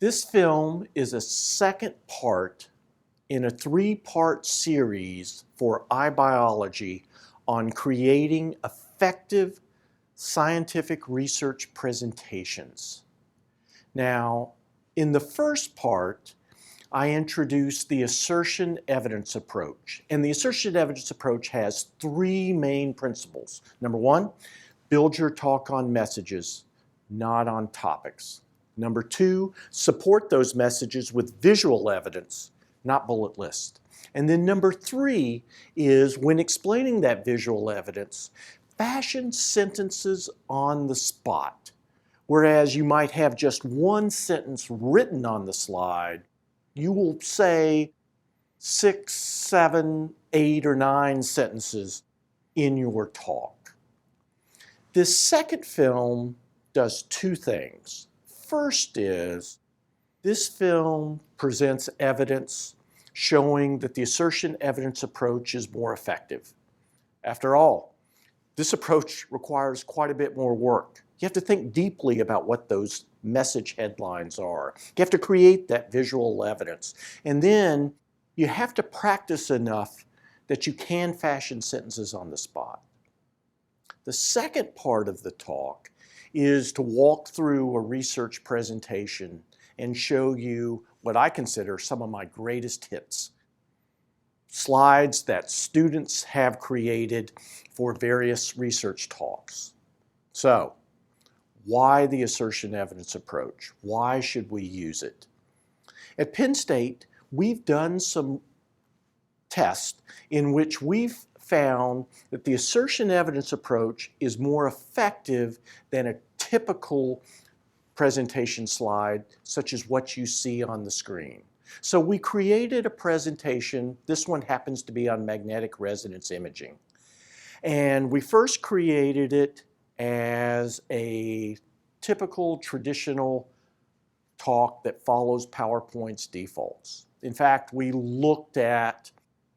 This film is a second part in a three-part series for iBiology on creating effective scientific research presentations. Now, in the first part, I introduced the assertion-evidence approach. And the assertion-evidence approach has three main principles. Number one, build your talk on messages, not on topics. Number two, support those messages with visual evidence, not bullet lists. And then number three is, when explaining that visual evidence, fashion sentences on the spot. Whereas you might have just one sentence written on the slide, you will say 6, 7, 8, or 9 sentences in your talk. This second film does two things. First is, this film presents evidence showing that the assertion-evidence approach is more effective. After all, this approach requires quite a bit more work. You have to think deeply about what those message headlines are. You have to create that visual evidence. And then you have to practice enough that you can fashion sentences on the spot. The second part of the talk is to walk through a research presentation and show you what I consider some of my greatest hits. Slides that students have created for various research talks. So, why the assertion-evidence approach? Why should we use it? At Penn State, we've done some tests in which we've found that the assertion-evidence approach is more effective than a typical presentation slide, such as what you see on the screen. So we created a presentation. This one happens to be on magnetic resonance imaging. And we first created it as a typical traditional talk that follows PowerPoint's defaults. In fact, we looked at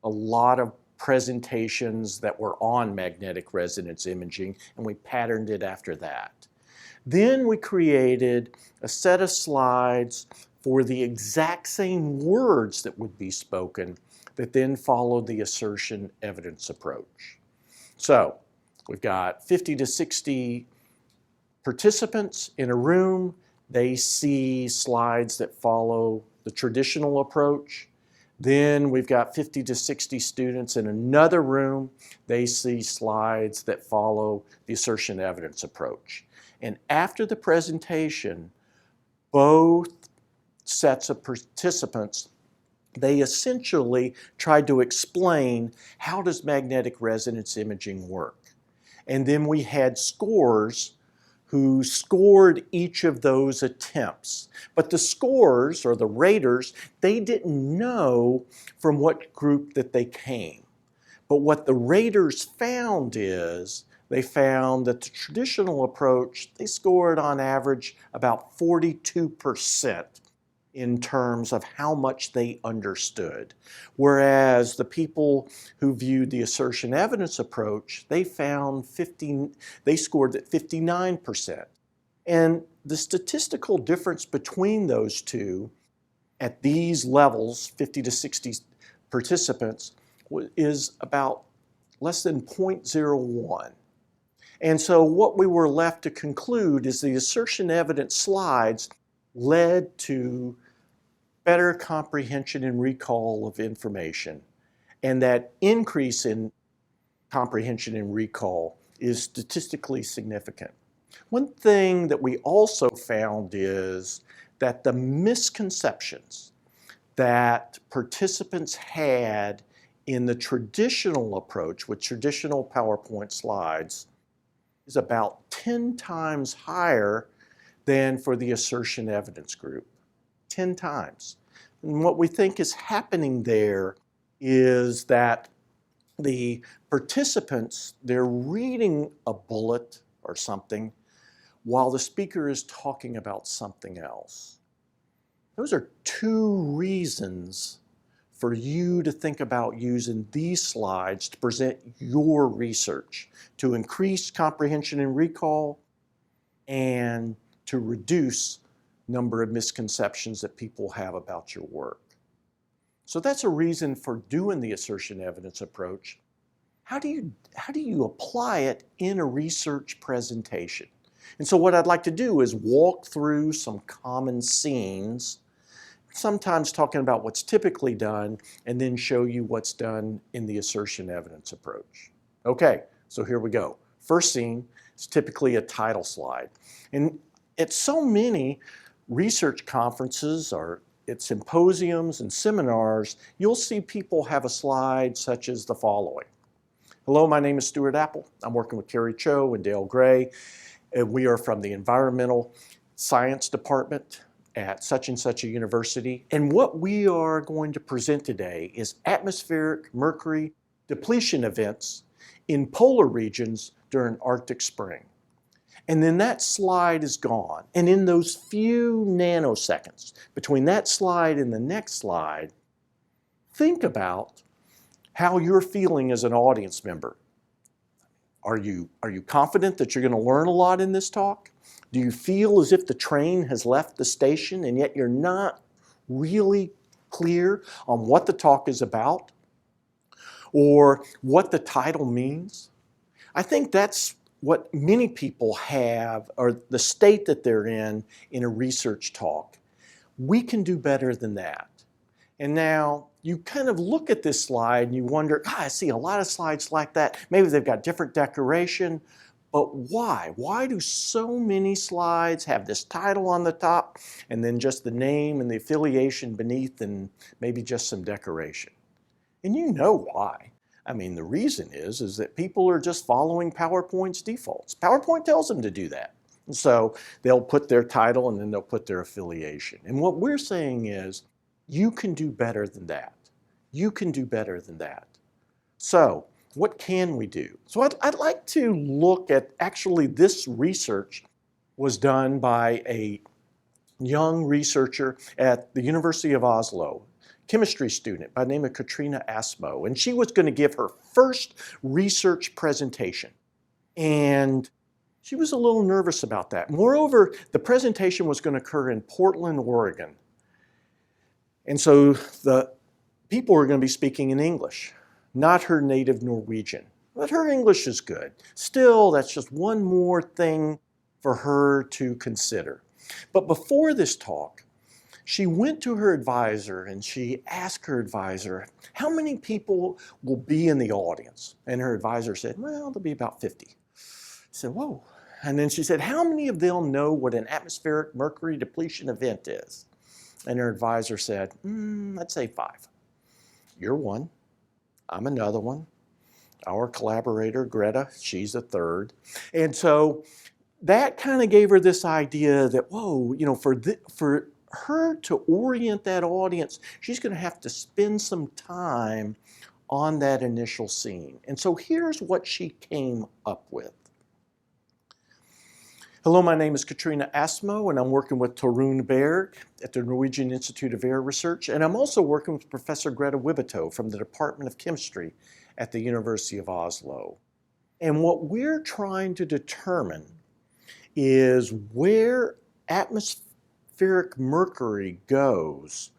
a lot of presentations that were on magnetic resonance imaging, and we patterned it after that. Then we created a set of slides for the exact same words that would be spoken that then followed the assertion-evidence approach. So we've got 50 to 60 participants in a room. They see slides that follow the traditional approach. Then we've got 50 to 60 students in another room. They see slides that follow the assertion-evidence approach. And after the presentation, both sets of participants, they essentially tried to explain, how does magnetic resonance imaging work? And then we had scores who scored each of those attempts. But the scores, or the raters, they didn't know from what group that they came. But what the raters found is, they found that the traditional approach, they scored on average about 42% in terms of how much they understood. Whereas the people who viewed the assertion-evidence approach, they found they scored at 59%. And the statistical difference between those two at these levels, 50 to 60 participants, is about less than 0.01. And so what we were left to conclude is the assertion-evidence slides led to better comprehension and recall of information. And that increase in comprehension and recall is statistically significant. One thing that we also found is that the misconceptions that participants had in the traditional approach with traditional PowerPoint slides is about 10 times higher than for the assertion-evidence group. 10 times. And what we think is happening there is that the participants, they're reading a bullet or something while the speaker is talking about something else. Those are two reasons for you to think about using these slides to present your research, to increase comprehension and recall, and to reduce number of misconceptions that people have about your work. So that's a reason for doing the assertion evidence approach. How do you apply it in a research presentation? And so what I'd like to do is walk through some common scenes, sometimes talking about what's typically done, and then show you what's done in the assertion evidence approach. Okay, so here we go. First scene is typically a title slide. And at so many research conferences or at symposiums and seminars, you'll see people have a slide such as the following. Hello, my name is Stuart Apple. I'm working with Carrie Cho and Dale Gray, and we are from the Environmental Science Department at such and such a university. And what we are going to present today is atmospheric mercury depletion events in polar regions during Arctic spring. And then that slide is gone. And in those few nanoseconds between that slide and the next slide, think about how you're feeling as an audience member. Are you confident that you're going to learn a lot in this talk? Do you feel as if the train has left the station and yet you're not really clear on what the talk is about or what the title means? I think that's what many people have, or the state that they're in a research talk. We can do better than that. And now you kind of look at this slide and you wonder, I see a lot of slides like that. Maybe they've got different decoration, but why? Why do so many slides have this title on the top and then just the name and the affiliation beneath and maybe just some decoration? And you know why. I mean, the reason is that people are just following PowerPoint's defaults. PowerPoint tells them to do that. And so they'll put their title and then they'll put their affiliation. And what we're saying is, you can do better than that. You can do better than that. So what can we do? So I'd like to look at, actually this research was done by a young researcher at the University of Oslo, chemistry student by the name of Katrina Asmo. And she was going to give her first research presentation. And she was a little nervous about that. Moreover, the presentation was going to occur in Portland, Oregon. And so the people are going to be speaking in English, not her native Norwegian. But her English is good. Still, that's just one more thing for her to consider. But before this talk, she went to her advisor and she asked her advisor, how many people will be in the audience? And her advisor said, well, there'll be about 50. She said, whoa. And then she said, how many of them know what an atmospheric mercury depletion event is? And her advisor said, let's say 5. You're one. I'm another one. Our collaborator, Greta, she's a third. And so that kind of gave her this idea that, whoa, for her to orient that audience, she's going to have to spend some time on that initial scene. And so here's what she came up with. Hello, my name is Katrina Asmo, and I'm working with Torunn Berg at the Norwegian Institute of Air Research, and I'm also working with Professor Greta Wibbetoe from the Department of Chemistry at the University of Oslo. And what we're trying to determine is where atmospheric mercury goes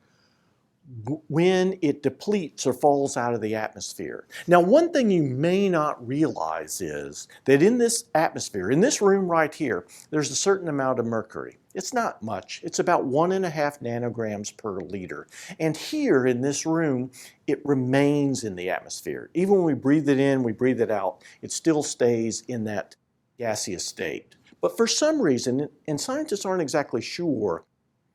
when it depletes or falls out of the atmosphere. Now, one thing you may not realize is that in this atmosphere, in this room right here, there's a certain amount of mercury. It's not much. It's about 1.5 nanograms per liter. And here in this room, it remains in the atmosphere. Even when we breathe it in, we breathe it out, it still stays in that gaseous state. But for some reason, and scientists aren't exactly sure,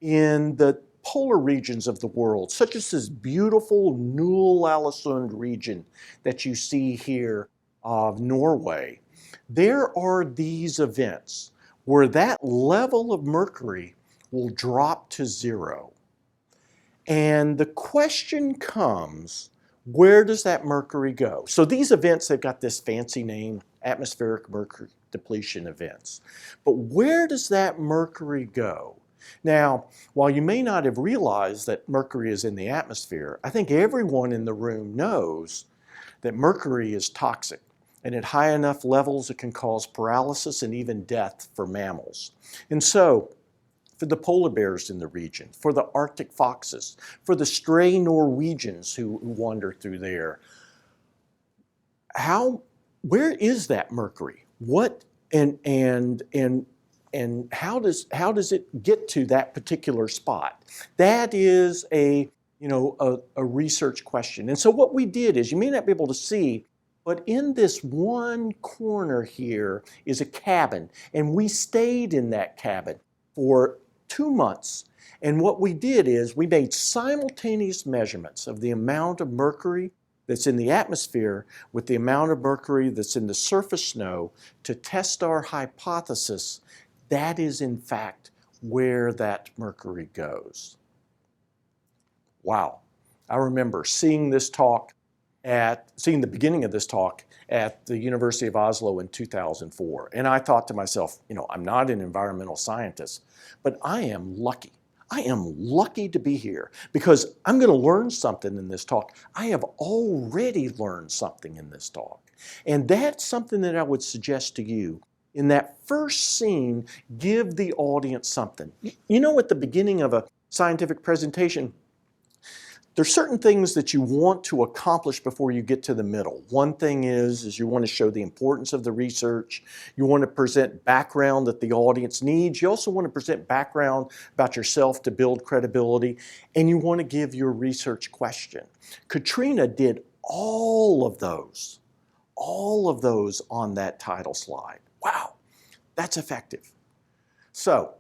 in the polar regions of the world, such as this beautiful Null-Aalesund region that you see here of Norway, there are these events where that level of mercury will drop to 0. And the question comes, where does that mercury go? So these events, they've got this fancy name, atmospheric mercury depletion events. But where does that mercury go? Now, while you may not have realized that mercury is in the atmosphere, I think everyone in the room knows that mercury is toxic, and at high enough levels it can cause paralysis and even death for mammals. And so, for the polar bears in the region, for the Arctic foxes, for the stray Norwegians who wander through there. Where is that Mercury? What and how does it get to that particular spot? That is a research question. And so what we did is, you may not be able to see, but in this one corner here is a cabin, and we stayed in that cabin for 2 months. And what we did is we made simultaneous measurements of the amount of mercury that's in the atmosphere with the amount of mercury that's in the surface snow to test our hypothesis that is in fact where that mercury goes. Wow. I remember seeing the beginning of this talk at the University of Oslo in 2004. And I thought to myself, I'm not an environmental scientist, but I am lucky. I am lucky to be here because I'm going to learn something in this talk. I have already learned something in this talk. And that's something that I would suggest to you. In that first scene, give the audience something. At the beginning of a scientific presentation, there's certain things that you want to accomplish before you get to the middle. One thing is you want to show the importance of the research. You want to present background that the audience needs. You also want to present background about yourself to build credibility. And you want to give your research question. Katrina did all of those on that title slide. Wow, that's effective. So,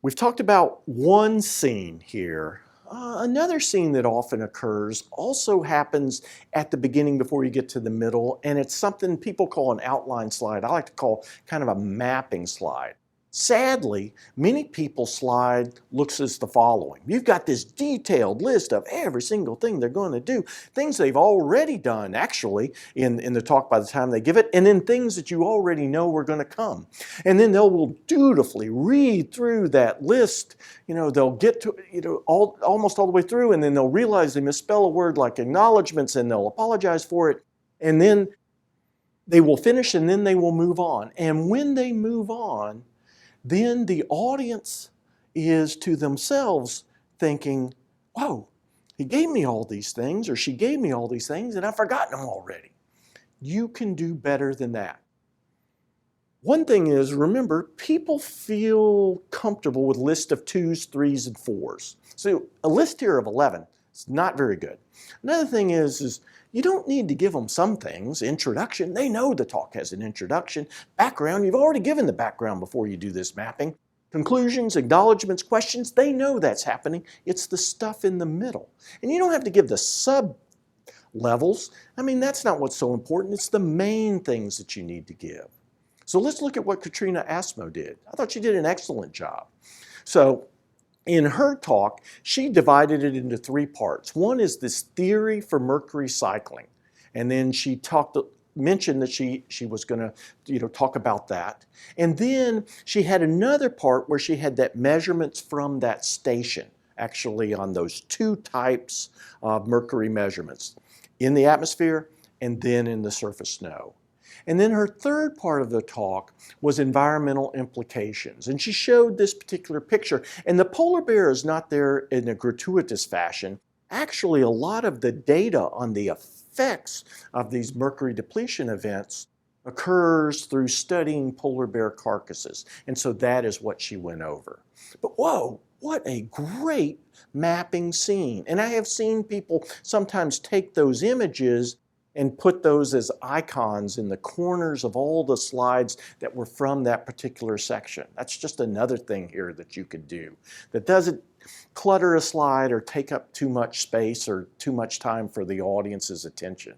we've talked about one scene here. Another scene that often occurs also happens at the beginning before you get to the middle, and it's something people call an outline slide. I like to call kind of a mapping slide. Sadly, many people's slide looks as the following. You've got this detailed list of every single thing they're going to do, things they've already done actually in the talk by the time they give it, and then things that you already know are going to come. And then they'll dutifully read through that list. They'll get to almost all the way through, and then they'll realize they misspell a word like acknowledgments, and they'll apologize for it, and then they will finish, and then they will move on. And when they move on, then the audience is to themselves thinking, whoa, he gave me all these things, or she gave me all these things, and I've forgotten them already. You can do better than that. One thing is, remember, people feel comfortable with lists of 2s, 3s, and 4s. So a list here of 11 is not very good. Another thing is you don't need to give them some things. Introduction, they know the talk has an introduction. Background, you've already given the background before you do this mapping. Conclusions, acknowledgments, questions, they know that's happening. It's the stuff in the middle. And you don't have to give the sub-levels. That's not what's so important. It's the main things that you need to give. So let's look at what Katrina Asmo did. I thought she did an excellent job. So in her talk, she divided it into 3 parts. One is this theory for mercury cycling. And then she mentioned that she was going to talk about that. And then she had another part where she had that measurements from that station, actually on those 2 types of mercury measurements, in the atmosphere and then in the surface snow. And then her third part of the talk was environmental implications. And she showed this particular picture. And the polar bear is not there in a gratuitous fashion. Actually, a lot of the data on the effects of these mercury depletion events occurs through studying polar bear carcasses. And so that is what she went over. But whoa, what a great mapping scene. And I have seen people sometimes take those images and put those as icons in the corners of all the slides that were from that particular section. That's just another thing here that you could do that doesn't clutter a slide or take up too much space or too much time for the audience's attention.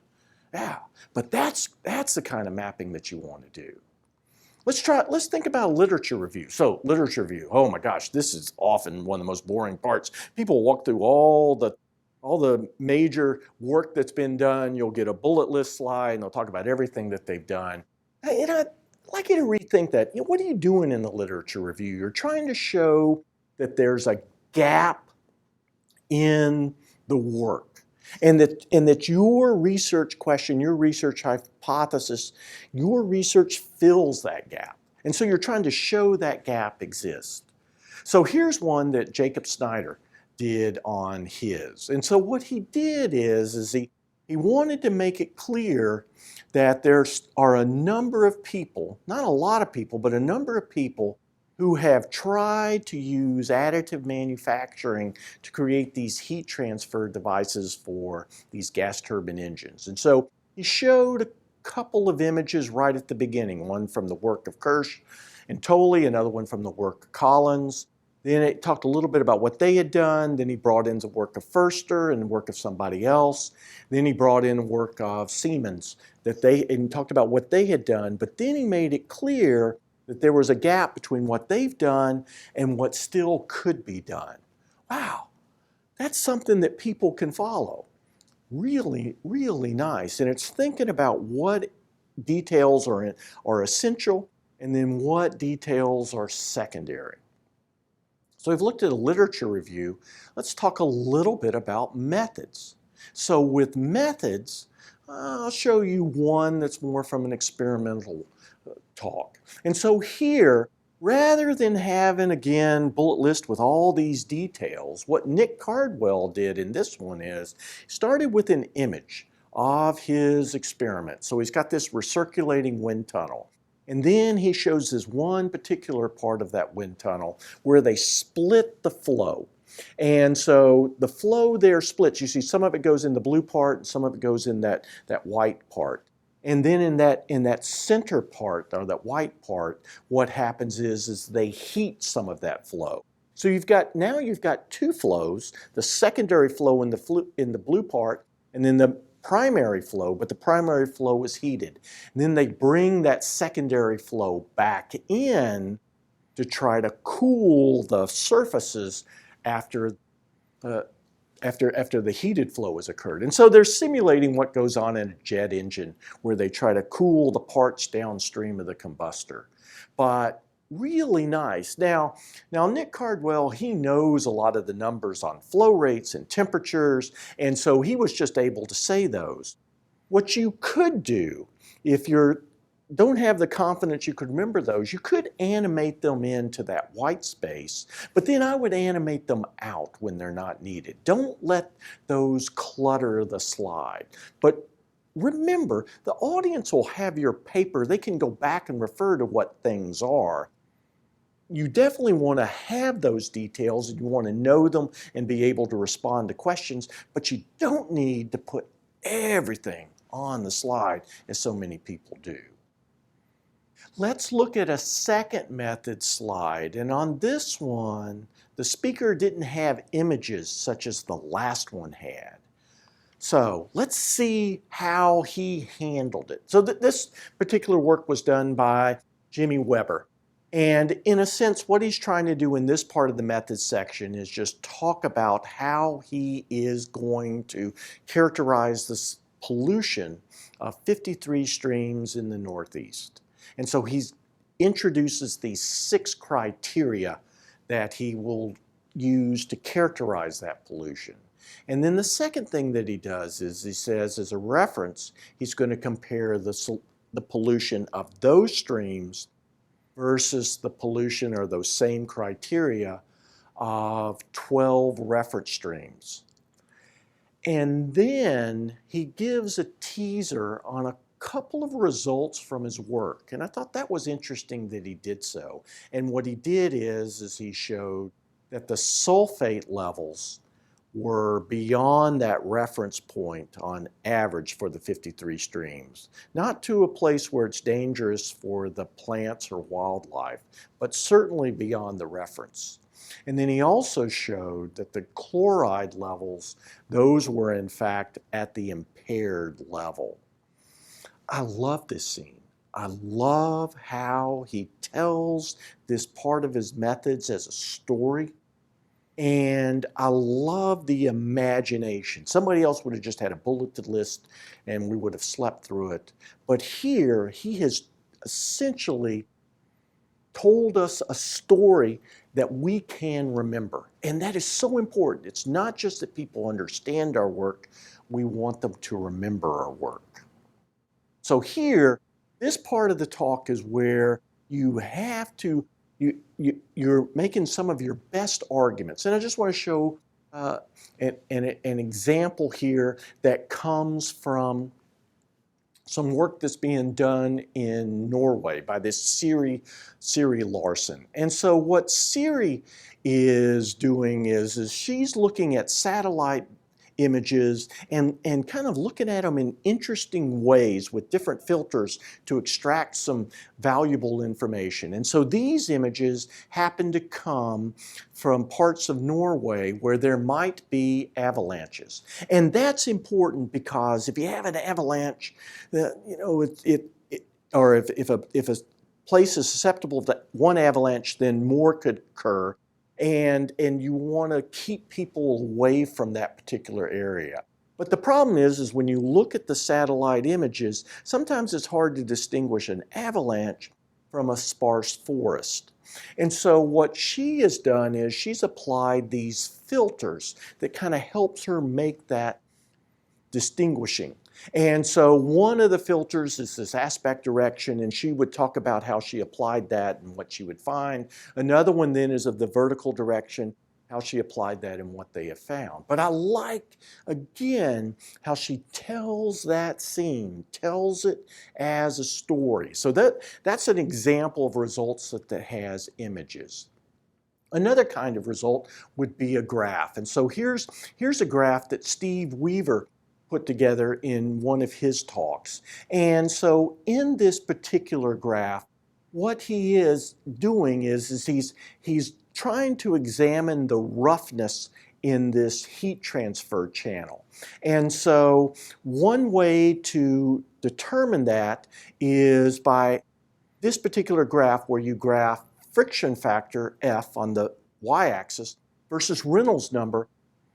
Yeah, but that's the kind of mapping that you want to do. Let's think about a literature review. So literature review, oh my gosh, this is often one of the most boring parts. People walk through all the major work that's been done. You'll get a bullet list slide, and they'll talk about everything that they've done. I'd like you to rethink that. What are you doing in the literature review? You're trying to show that there's a gap in the work, and that your research question, your research hypothesis, your research fills that gap. And so you're trying to show that gap exists. So here's one that Jacob Snyder did on his. And so what he did is he wanted to make it clear that there are a number of people, not a lot of people, but a number of people who have tried to use additive manufacturing to create these heat transfer devices for these gas turbine engines. And so he showed a couple of images right at the beginning, one from the work of Kirsch and Tolley, another one from the work of Collins. Then it talked a little bit about what they had done. Then he brought in the work of Förster and the work of somebody else. Then he brought in the work of Siemens and talked about what they had done. But then he made it clear that there was a gap between what they've done and what still could be done. Wow, that's something that people can follow. Really, really nice. And it's thinking about what details are essential and then what details are secondary. So we've looked at a literature review. Let's talk a little bit about methods. So with methods, I'll show you one that's more from an experimental talk. And so here, rather than having, again, bullet list with all these details, what Nick Cardwell did in this one is he started with an image of his experiment. So he's got this recirculating wind tunnel. And then he shows this one particular part of that wind tunnel where they split the flow. And so the flow there splits. You see some of it goes in the blue part and some of it goes in that white part. And then in that center part, or that white part, what happens is they heat some of that flow. So now you've got two flows, the secondary flow in the blue part, and then the primary flow, but the primary flow is heated. And then they bring that secondary flow back in to try to cool the surfaces after the heated flow has occurred. And so they're simulating what goes on in a jet engine where they try to cool the parts downstream of the combustor. But really nice. Now Nick Cardwell, he knows a lot of the numbers on flow rates and temperatures, and so he was just able to say those. What you could do, if you don't have the confidence you could remember those, you could animate them into that white space, but then I would animate them out when they're not needed. Don't let those clutter the slide. But remember, the audience will have your paper. They can go back and refer to what things are. You definitely want to have those details and you want to know them and be able to respond to questions, but you don't need to put everything on the slide as so many people do. Let's look at a second method slide, and on this one, the speaker didn't have images such as the last one had. So let's see how he handled it. So this particular work was done by Jimmy Weber. And in a sense, what he's trying to do in this part of the methods section is just talk about how he is going to characterize this pollution of 53 streams in the Northeast. And so he introduces these 6 criteria that he will use to characterize that pollution. And then the second thing that he does is he says, as a reference, he's going to compare the pollution of those streams versus the pollution or those same criteria of 12 reference streams. And then he gives a teaser on a couple of results from his work. And I thought that was interesting that he did so. And what he did is he showed that the sulfate levels were beyond that reference point on average for the 53 streams. Not to a place where it's dangerous for the plants or wildlife, but certainly beyond the reference. And then he also showed that the chloride levels, those were in fact at the impaired level. I love this scene. I love how he tells this part of his methods as a story. And I love the imagination. Somebody else would have just had a bulleted list and we would have slept through it. But here, he has essentially told us a story that we can remember. And that is so important. It's not just that people understand our work, we want them to remember our work. So here, this part of the talk is where you have to you're making some of your best arguments. And I just want to show an example here that comes from some work that's being done in Norway by this Siri Larsen. And so what Siri is doing is she's looking at satellite images and kind of looking at them in interesting ways with different filters to extract some valuable information. And so these images happen to come from parts of Norway where there might be avalanches. And that's important because if you have an avalanche, or if a place is susceptible to one avalanche, then more could occur. And you want to keep people away from that particular area. But the problem is when you look at the satellite images, sometimes it's hard to distinguish an avalanche from a sparse forest. And so what she has done is she's applied these filters that kind of helps her make that distinguishing. And so one of the filters is this aspect direction, and she would talk about how she applied that and what she would find. Another one then is of the vertical direction, how she applied that and what they have found. But I like, again, how she tells that scene, tells it as a story. So that's an example of results that has images. Another kind of result would be a graph. And so here's a graph that Steve Weaver put together in one of his talks. And so in this particular graph, what he is doing is he's trying to examine the roughness in this heat transfer channel. And so one way to determine that is by this particular graph where you graph friction factor F on the y-axis versus Reynolds number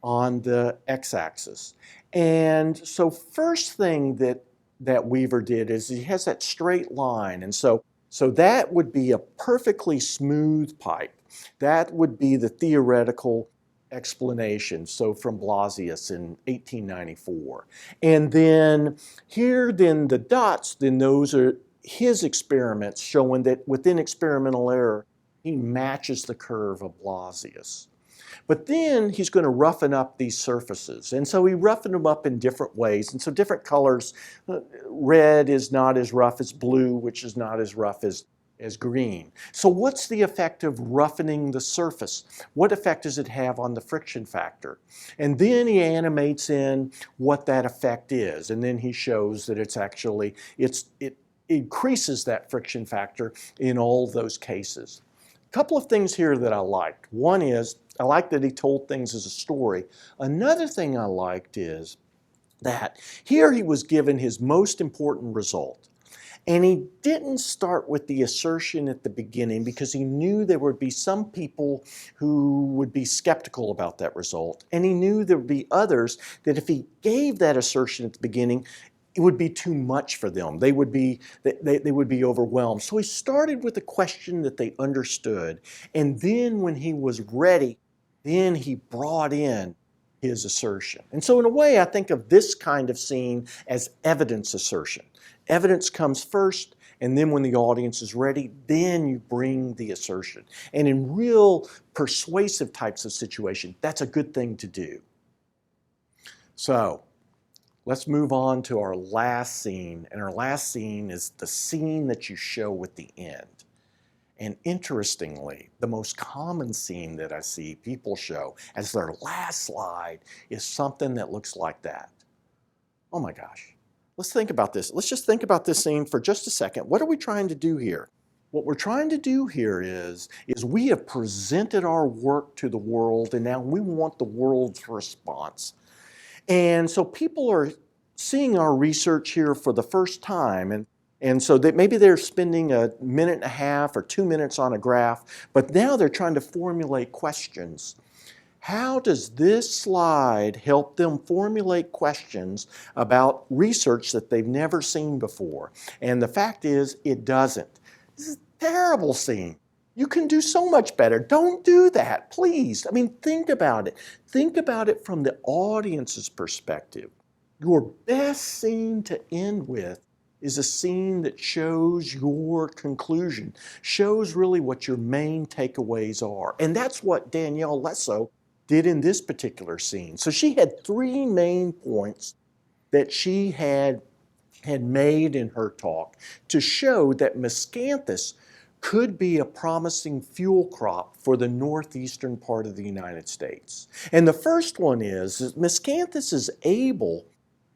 on the x-axis. And so first thing that Weaver did is he has that straight line. And so that would be a perfectly smooth pipe. That would be the theoretical explanation, so from Blasius in 1894. And then here, then the dots, then those are his experiments showing that within experimental error, he matches the curve of Blasius. But then he's going to roughen up these surfaces. And so he roughened them up in different ways. And so different colors, red is not as rough as blue, which is not as rough as green. So what's the effect of roughening the surface? What effect does it have on the friction factor? And then he animates in what that effect is. And then he shows that it increases that friction factor in all those cases. A couple of things here that I liked. One is, I like that he told things as a story. Another thing I liked is that here he was given his most important result. And he didn't start with the assertion at the beginning because he knew there would be some people who would be skeptical about that result. And he knew there would be others that if he gave that assertion at the beginning, it would be too much for them. They would be overwhelmed. So he started with a question that they understood. And then when he was ready, then he brought in his assertion. And so in a way, I think of this kind of scene as evidence assertion. Evidence comes first, and then when the audience is ready, then you bring the assertion. And in real persuasive types of situation, that's a good thing to do. So let's move on to our last scene. And our last scene is the scene that you show at the end. And interestingly, the most common scene that I see people show as their last slide is something that looks like that. Oh my gosh. Let's think about this. Let's just think about this scene for just a second. What are we trying to do here? What we're trying to do here is we have presented our work to the world, and now we want the world's response. And so people are seeing our research here for the first time, and so maybe they're spending a minute and a half or 2 minutes on a graph, but now they're trying to formulate questions. How does this slide help them formulate questions about research that they've never seen before? And the fact is, it doesn't. This is a terrible scene. You can do so much better. Don't do that, please. I mean, think about it. Think about it from the audience's perspective. Your best scene to end with is a scene that shows your conclusion, shows really what your main takeaways are. And that's what Danielle Lesso did in this particular scene. So she had 3 main points that she had made in her talk to show that miscanthus could be a promising fuel crop for the northeastern part of the United States. And the first one is that miscanthus is able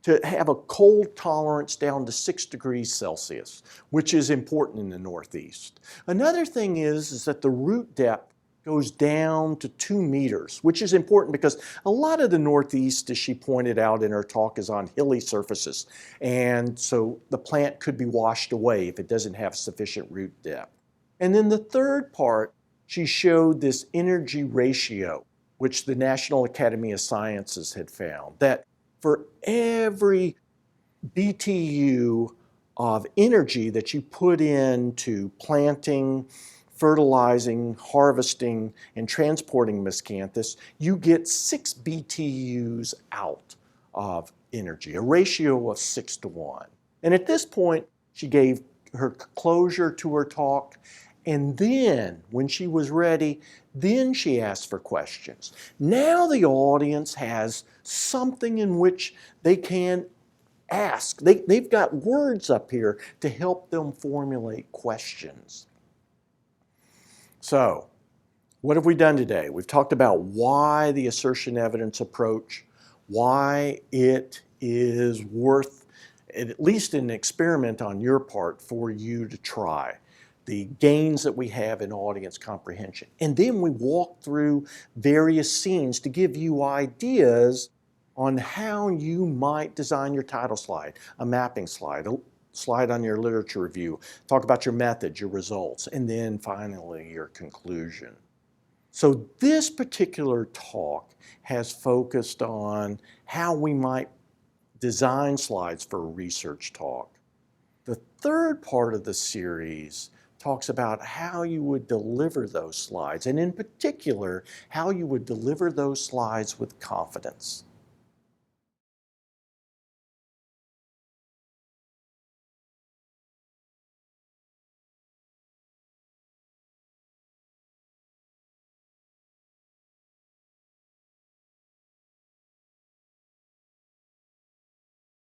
to have a cold tolerance down to 6 degrees Celsius, which is important in the Northeast. Another thing is that the root depth goes down to 2 meters, which is important because a lot of the Northeast, as she pointed out in her talk, is on hilly surfaces. And so the plant could be washed away if it doesn't have sufficient root depth. And then the third part, she showed this energy ratio, which the National Academy of Sciences had found, that for every BTU of energy that you put into planting, fertilizing, harvesting, and transporting miscanthus, you get 6 BTUs out of energy, a ratio of 6 to 1. And at this point, she gave her closure to her talk, and then, when she was ready, then she asked for questions. Now the audience has something in which they can ask. They've got words up here to help them formulate questions. So, what have we done today? We've talked about why the assertion evidence approach, why it is worth at least an experiment on your part for you to try, the gains that we have in audience comprehension. And then we walk through various scenes to give you ideas on how you might design your title slide, a mapping slide, a slide on your literature review, talk about your methods, your results, and then finally your conclusion. So this particular talk has focused on how we might design slides for a research talk. The third part of the series talks about how you would deliver those slides, and in particular, how you would deliver those slides with confidence.